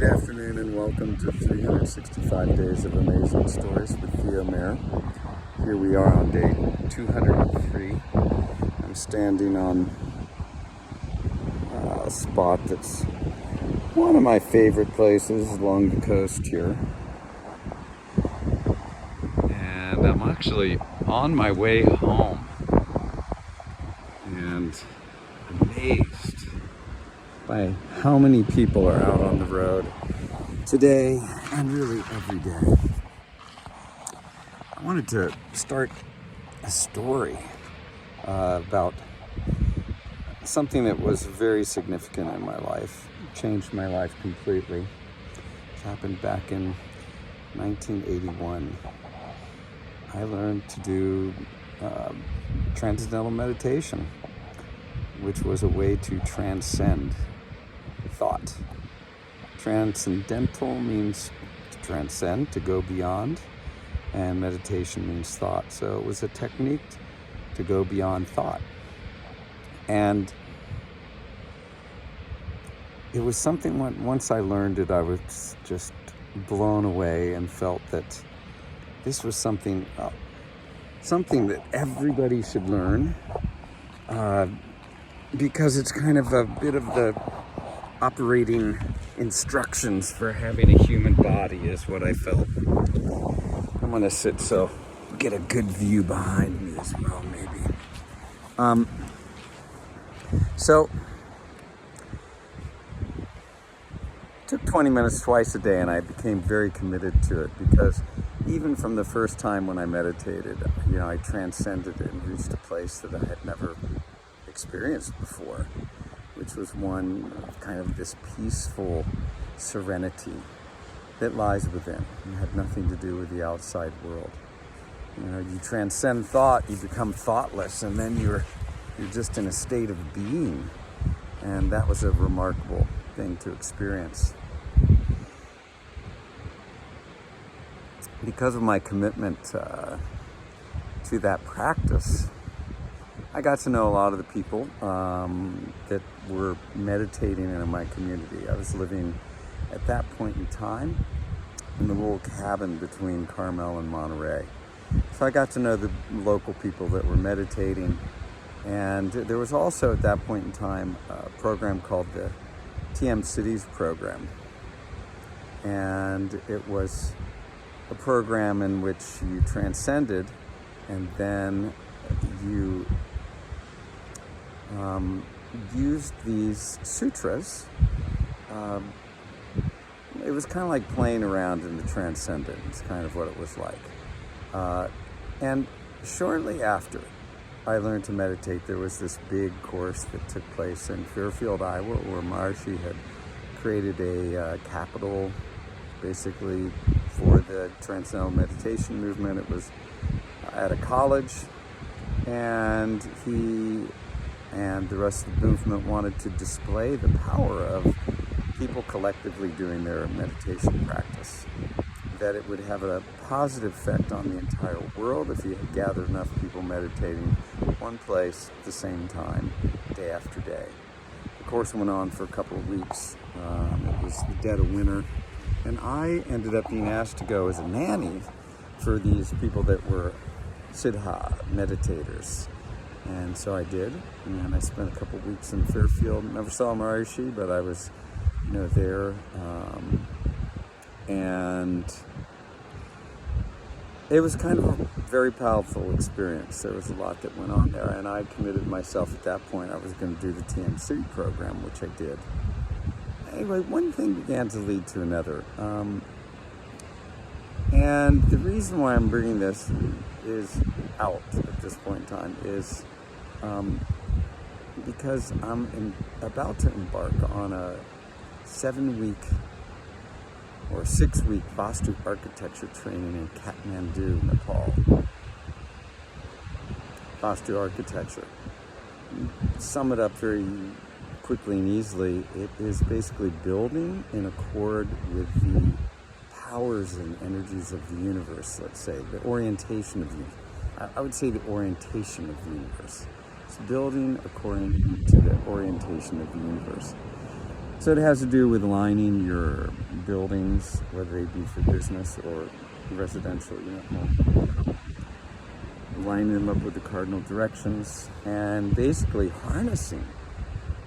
Good afternoon and welcome to 365 Days of Amazing Stories with TM-Sidhi. Here we are on day 203. I'm standing on a spot that's one of my favorite places along the coast here. And I'm actually on my way home and amazed by how many people are out on the road today and really every day. I wanted to start a story about something that was very significant in my life, changed my life completely. It happened back in 1981. I learned to do Transcendental meditation, which was a way to transcend thought. Transcendental means to transcend, to go beyond, and meditation means thought. So it was a technique to go beyond thought. And it was something once I learned it, I was just blown away and felt that this was something that everybody should learn, because it's kind of a bit of the operating instructions for having a human body is what I felt. I'm gonna sit so get a good view behind me as well, maybe. So it took 20 minutes twice a day, and I became very committed to it because even from the first time when I meditated, I transcended it and reached a place that I had never experienced before, which was one of kind of this peaceful serenity that lies within. It had nothing to do with the outside world. You transcend thought, you become thoughtless, and then you're just in a state of being. And that was a remarkable thing to experience. Because of my commitment to that practice, I got to know a lot of the people that were meditating in my community. I was living at that point in time in the little cabin between Carmel and Monterey. So I got to know the local people that were meditating. And there was also at that point in time a program called the TM-Sidhi program. And it was a program in which you transcended, and then you used these sutras. It was kind of like playing around in the transcendent. It's kind of what it was like. And shortly after I learned to meditate, there was this big course that took place in Fairfield, Iowa, where Maharishi had created a capital basically for the Transcendental meditation movement. It was at a college, and he and the rest of the movement wanted to display the power of people collectively doing their meditation practice, that it would have a positive effect on the entire world if you had gathered enough people meditating in one place at the same time, day after day. The course went on for a couple of weeks. It was the dead of winter, and I ended up being asked to go as a nanny for these people that were Siddha meditators. And so I did, and I spent a couple of weeks in Fairfield. Never saw Maharishi, but I was there, and it was kind of a very powerful experience. There was a lot that went on there, and I committed myself at that point. I was going to do the TM-Sidhi program, which I did. Anyway, one thing began to lead to another. And the reason why I'm bringing this is out at this point in time is because I'm about to embark on a 7-week or 6-week vastu architecture training in Kathmandu, Nepal. Vastu architecture. Sum it up very quickly and easily, it is basically building in accord with the powers and energies of the universe, let's say, the orientation of the universe. I would say the orientation of the universe. It's building according to the orientation of the universe. So it has to do with aligning your buildings, whether they be for business or residential unit home, lining them up with the cardinal directions, and basically harnessing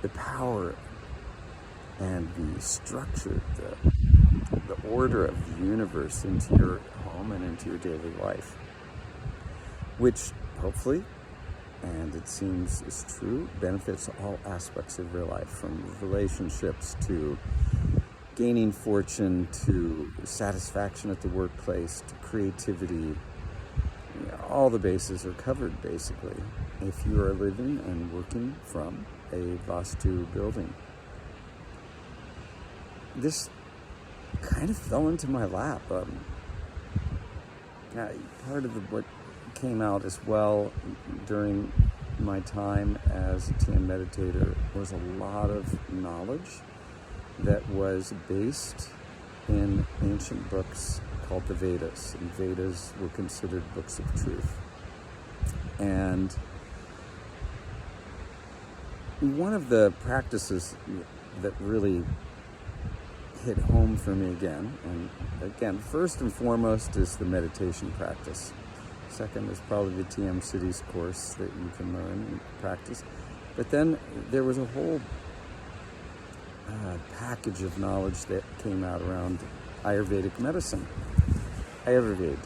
the power and the structure, the order of the universe into your home and into your daily life, which hopefully, and it seems is true, benefits all aspects of your life, from relationships to gaining fortune to satisfaction at the workplace to creativity. All the bases are covered, basically, if you are living and working from a vastu building. This kind of fell into my lap. Part of what came out as well during my time as a TM meditator was a lot of knowledge that was based in ancient books called the Vedas, and Vedas were considered books of truth. And one of the practices that really hit home for me again, first and foremost is the meditation practice. Second is probably the TM-Sidhi's course that you can learn and practice. But then there was a whole package of knowledge that came out around Ayurvedic medicine, Ayurveda,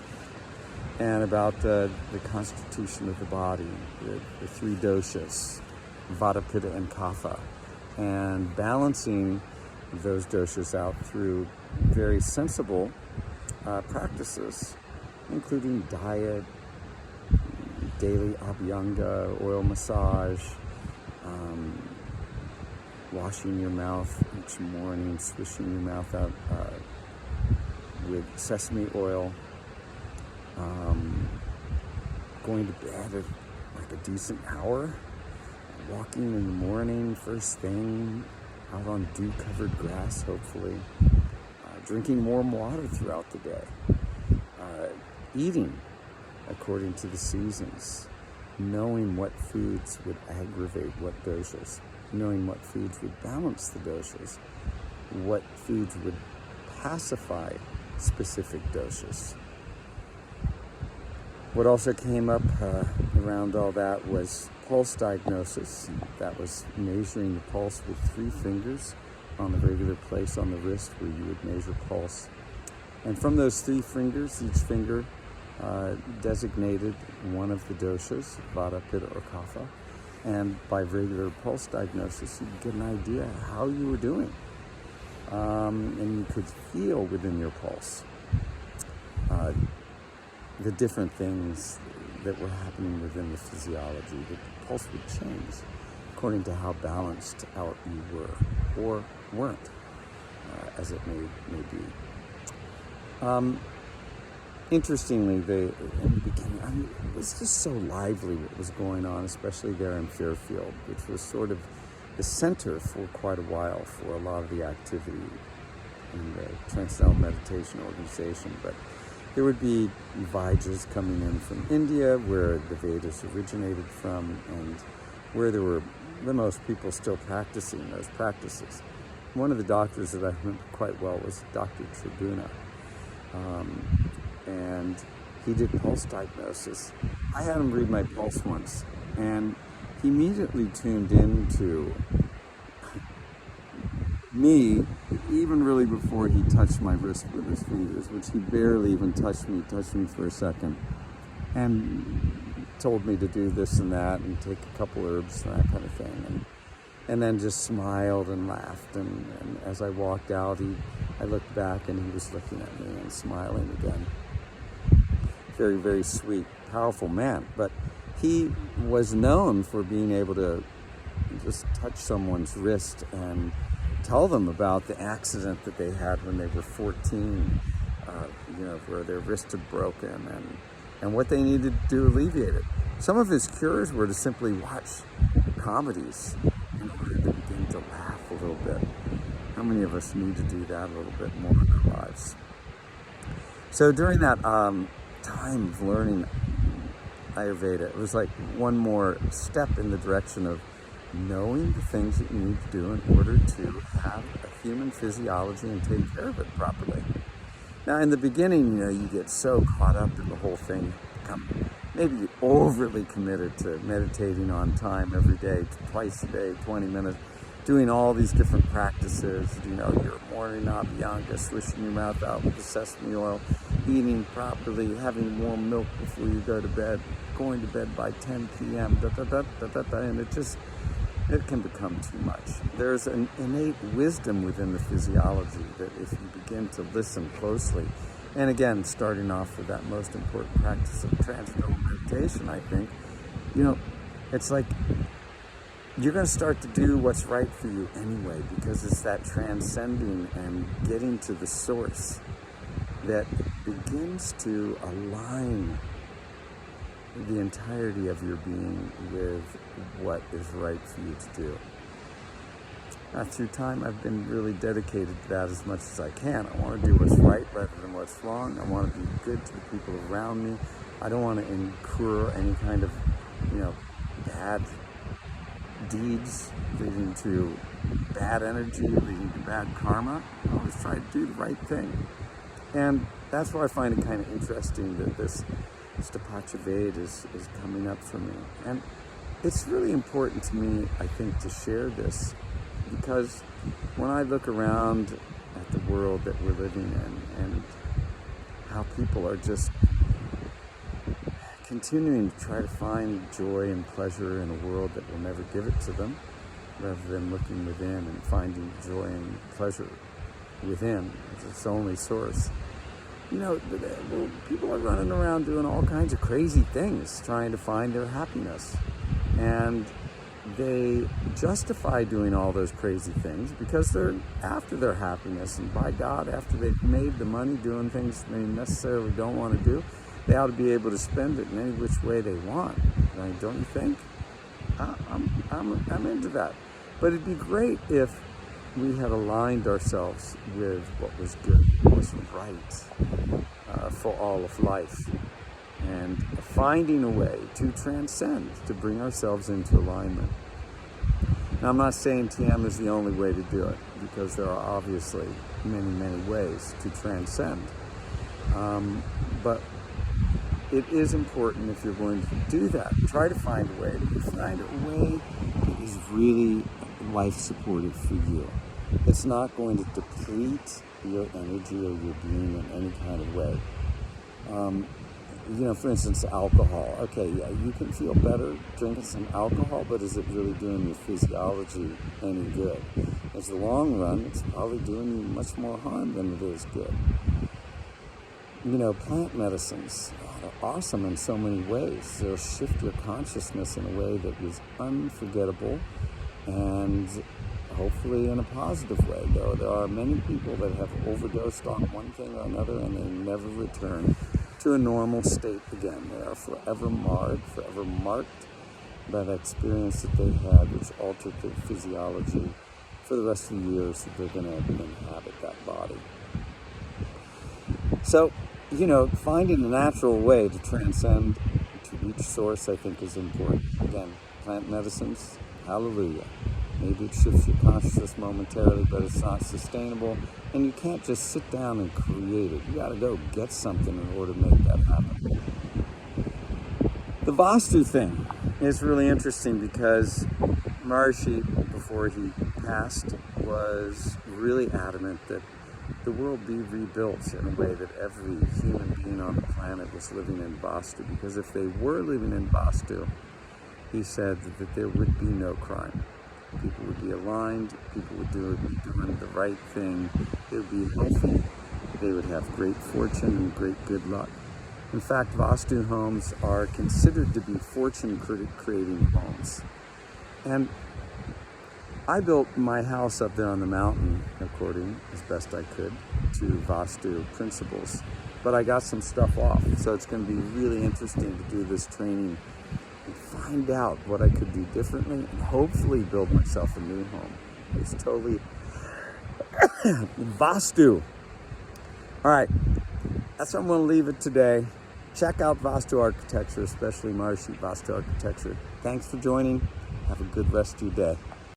and about the constitution of the body, the three doshas, vata, pitta, and kapha, and balancing those doshas out through very sensible practices, including diet, daily abhyanga, oil massage, washing your mouth each morning, swishing your mouth out with sesame oil, going to bed at like a decent hour, walking in the morning first thing, out on dew-covered grass, hopefully, drinking warm water throughout the day, eating according to the seasons, knowing what foods would aggravate what doshas, knowing what foods would balance the doshas, what foods would pacify specific doshas. What also came up around all that was pulse diagnosis. That was measuring the pulse with 3 fingers on the regular place on the wrist where you would measure pulse. And from those 3 fingers, each finger designated one of the doshas, vata, pitta, or kapha. And by regular pulse diagnosis, you'd get an idea how you were doing. And you could feel within your pulse the different things that were happening within the physiology. The pulse would change according to how balanced out you were or weren't, as it may be. Interestingly, it was just so lively what was going on, especially there in Fairfield, which was sort of the center for quite a while for a lot of the activity in the Transcendental Meditation organization. But there would be Vajas coming in from India, where the Vedas originated from, and where there were the most people still practicing those practices. One of the doctors that I remember quite well was Dr. Tribuna. And he did pulse diagnosis. I had him read my pulse once, and he immediately tuned into me, even really before he touched my wrist with his fingers, which he barely even touched me for a second, and told me to do this and that and take a couple herbs and that kind of thing, and then just smiled and laughed, and as I walked out, I looked back and he was looking at me and smiling again. Very, very sweet, powerful man. But he was known for being able to just touch someone's wrist and tell them about the accident that they had when they were 14, where their wrist had broken and what they needed to do to alleviate it. Some of his cures were to simply watch comedies in order to begin to laugh a little bit. How many of us need to do that a little bit more in our lives? So during that time of learning Ayurveda, it was like one more step in the direction of knowing the things that you need to do in order to have a human physiology and take care of it properly. Now, in the beginning, you get so caught up in the whole thing, become maybe overly committed to meditating on time every day, twice a day, 20 minutes, doing all these different practices, your morning abhyanga, swishing your mouth out with the sesame oil, eating properly, having warm milk before you go to bed, going to bed by 10 p.m., and it can become too much. There's an innate wisdom within the physiology that if you begin to listen closely, and again, starting off with that most important practice of transcendental meditation, I think, it's like you're going to start to do what's right for you anyway, because it's that transcending and getting to the source that begins to align the entirety of your being with what is right for you to do. Through time, I've been really dedicated to that as much as I can. I want to do what's right rather than what's wrong. I want to be good to the people around me. I don't want to incur any kind of, bad deeds leading to bad energy, leading to bad karma. I always try to do the right thing. And that's why I find it kind of interesting that this Steward is coming up for me. And it's really important to me, I think, to share this, because when I look around at the world that we're living in and how people are just continuing to try to find joy and pleasure in a world that will never give it to them, rather than looking within and finding joy and pleasure within as its only source. People are running around doing all kinds of crazy things, trying to find their happiness. And they justify doing all those crazy things because they're after their happiness. And by God, after they've made the money doing things they necessarily don't want to do, they ought to be able to spend it in any which way they want. Right? Don't you think? I'm into that. But it'd be great if we had aligned ourselves with what was good, what was right for all of life, and finding a way to transcend, to bring ourselves into alignment. Now, I'm not saying TM is the only way to do it, because there are obviously many, many ways to transcend. But it is important, if you're going to do that, try to find a way that is really life supportive for you. It's not going to deplete your energy or your being in any kind of way. For instance, alcohol. Okay, yeah, you can feel better drinking some alcohol, but is it really doing your physiology any good? In the long run, it's probably doing you much more harm than it is good. Plant medicines are awesome in so many ways. They'll shift your consciousness in a way that is unforgettable, and hopefully in a positive way, though. There are many people that have overdosed on one thing or another, and they never return to a normal state again. They are forever marred, forever marked by that experience that they had, which altered their physiology for the rest of the years that they're going to inhabit that body. So, finding a natural way to transcend, to reach source, I think is important. Again, plant medicines, hallelujah. Maybe it shifts your consciousness momentarily, but it's not sustainable. And you can't just sit down and create it. You got to go get something in order to make that happen. The vastu thing is really interesting because Maharishi, before he passed, was really adamant that the world be rebuilt in a way that every human being on the planet was living in vastu. Because if they were living in vastu, he said that there would be no crime. People would be aligned, people would be doing the right thing, they would be healthy, they would have great fortune and great good luck. In fact, vastu homes are considered to be fortune-creating homes. And I built my house up there on the mountain, according as best I could, to vastu principles. But I got some stuff off, so it's going to be really interesting to do this training and find out what I could do differently and hopefully build myself a new home. It's totally vastu. All right, that's where I'm going to leave it today. Check out Vastu Architecture, especially Maharishi Vastu Architecture. Thanks for joining. Have a good rest of your day.